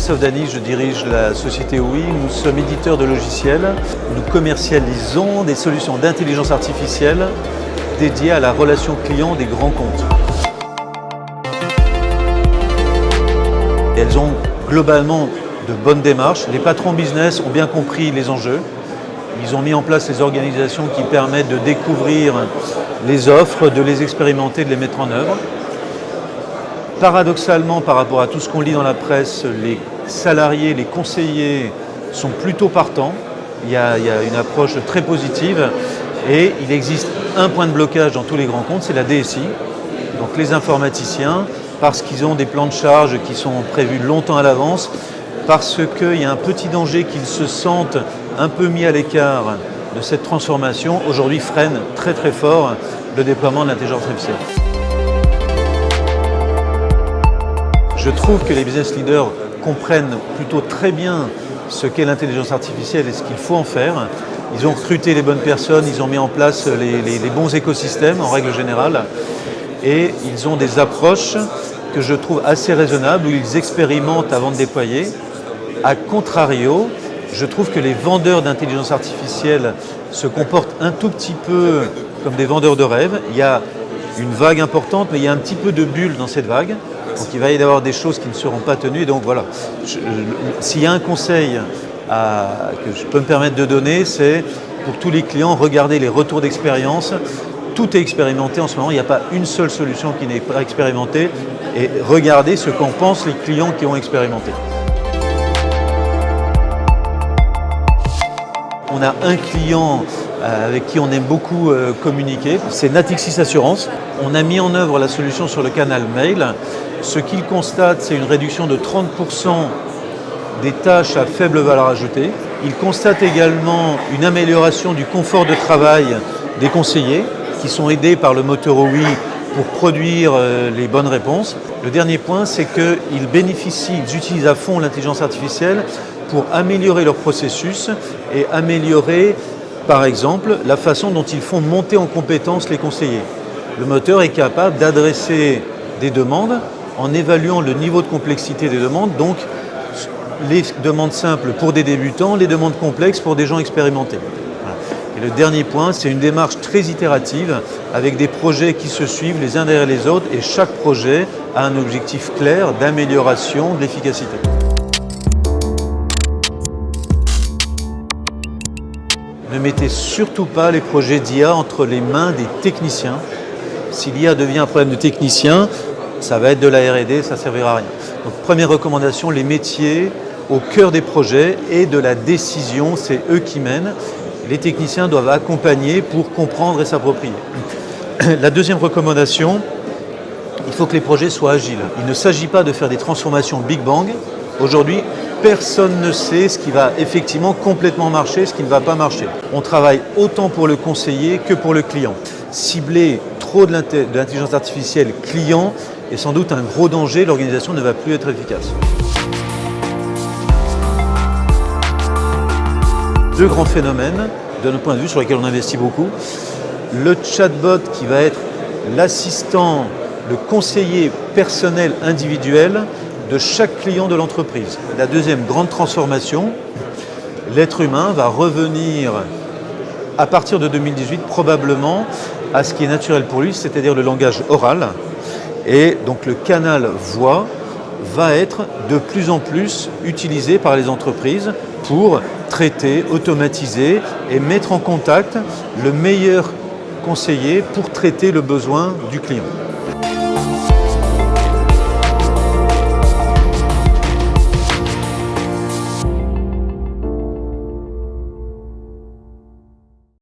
Christophe Dany, je dirige la société OUI. Nous sommes éditeurs de logiciels. Nous commercialisons des solutions d'intelligence artificielle dédiées à la relation client des grands comptes. Elles ont globalement de bonnes démarches. Les patrons business ont bien compris les enjeux. Ils ont mis en place les organisations qui permettent de découvrir les offres, de les expérimenter, de les mettre en œuvre. Paradoxalement, par rapport à tout ce qu'on lit dans la presse, les salariés, les conseillers sont plutôt partants. Il y a une approche très positive et il existe un point de blocage dans tous les grands comptes, c'est la DSI. Donc les informaticiens, parce qu'ils ont des plans de charge qui sont prévus longtemps à l'avance, parce qu'il y a un petit danger qu'ils se sentent un peu mis à l'écart de cette transformation, aujourd'hui freinent très très fort le déploiement de l'intelligence artificielle. Je trouve que les business leaders comprennent plutôt très bien ce qu'est l'intelligence artificielle et ce qu'il faut en faire. Ils ont recruté les bonnes personnes, ils ont mis en place les bons écosystèmes en règle générale et ils ont des approches que je trouve assez raisonnables où ils expérimentent avant de déployer. A contrario, je trouve que les vendeurs d'intelligence artificielle se comportent un tout petit peu comme des vendeurs de rêves. Il y a une vague importante, mais il y a un petit peu de bulle dans cette vague. Donc il va y avoir des choses qui ne seront pas tenues. Et donc voilà, s'il y a un conseil que je peux me permettre de donner, c'est pour tous les clients, regardez les retours d'expérience. Tout est expérimenté en ce moment, il n'y a pas une seule solution qui n'est pas expérimentée. Et regardez ce qu'en pensent les clients qui ont expérimenté. On a un client avec qui on aime beaucoup communiquer, c'est Natixis Assurance. On a mis en œuvre la solution sur le canal mail. Ce qu'il constate, c'est une réduction de 30% des tâches à faible valeur ajoutée. Il constate également une amélioration du confort de travail des conseillers qui sont aidés par le moteur OUI pour produire les bonnes réponses. Le dernier point, c'est ils utilisent à fond l'intelligence artificielle pour améliorer leur processus et améliorer, par exemple, la façon dont ils font monter en compétence les conseillers. Le moteur est capable d'adresser des demandes en évaluant le niveau de complexité des demandes, donc les demandes simples pour des débutants, les demandes complexes pour des gens expérimentés. Voilà. Et le dernier point, c'est une démarche très itérative avec des projets qui se suivent les uns derrière les autres et chaque projet a un objectif clair d'amélioration de l'efficacité. Ne mettez surtout pas les projets d'IA entre les mains des techniciens. Si l'IA devient un problème de technicien, ça va être de la R&D, ça ne servira à rien. Donc première recommandation, les métiers au cœur des projets et de la décision, c'est eux qui mènent. Les techniciens doivent accompagner pour comprendre et s'approprier. La deuxième recommandation, il faut que les projets soient agiles. Il ne s'agit pas de faire des transformations Big Bang. Aujourd'hui, personne ne sait ce qui va effectivement complètement marcher, ce qui ne va pas marcher. On travaille autant pour le conseiller que pour le client. Cibler trop de l'intelligence artificielle client est sans doute un gros danger, l'organisation ne va plus être efficace. Deux grands phénomènes, de notre point de vue, sur lesquels on investit beaucoup. Le chatbot qui va être l'assistant, le conseiller personnel individuel de chaque client de l'entreprise. La deuxième grande transformation, l'être humain va revenir à partir de 2018 probablement à ce qui est naturel pour lui, c'est-à-dire le langage oral. Et donc le canal voix va être de plus en plus utilisé par les entreprises pour traiter, automatiser et mettre en contact le meilleur conseiller pour traiter le besoin du client.